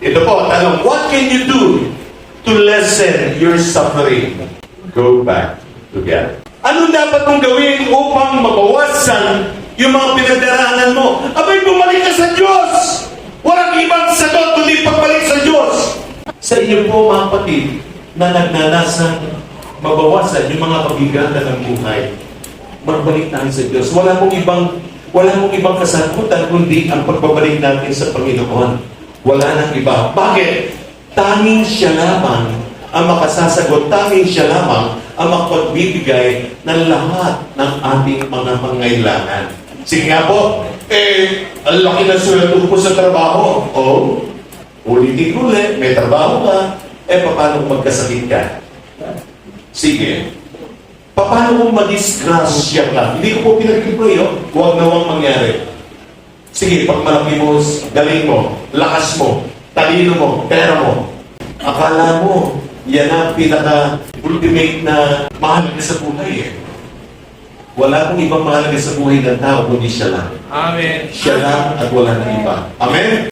Ito po, tanong, what can you do to lessen your suffering? Go back to God. Ano dapat mong gawin upang mabawasan yung mga pinagdaraanan mo? Abay, bumalik ka sa Diyos! Walang ibang sagot kundi pagbalik sa Diyos! Sa inyo po, mga kapatid, na nagnanasang mabawasan yung mga kabigatan ng buhay, magbalik tayo sa Diyos. Wala mong ibang kasagutan kundi ang pagbabalik natin sa Panginoon. Wala nang iba. Bakit? Tanging siya lamang ang makasasagot. Tanging siya lamang ang makapagbibigay ng lahat ng ating mga pangailangan. Sige nga po, ang laki na sweldo po sa trabaho. Ulit-ulit, may trabaho ka. Paano kung magkasakit ka? Sige. Paano kung madisgrasya ka? Hindi ko po pinag-pray, huwag nawang mangyari. Sige, pag malaki mo, galing mo, lakas mo, talino mo, pera mo, akala mo, yan ang pinaka-ultimate na mahalaga sa buhay. Wala pong ibang mahalaga sa buhay ng tao, kundi siya lang. Amen. Siya lang at wala na iba. Amen?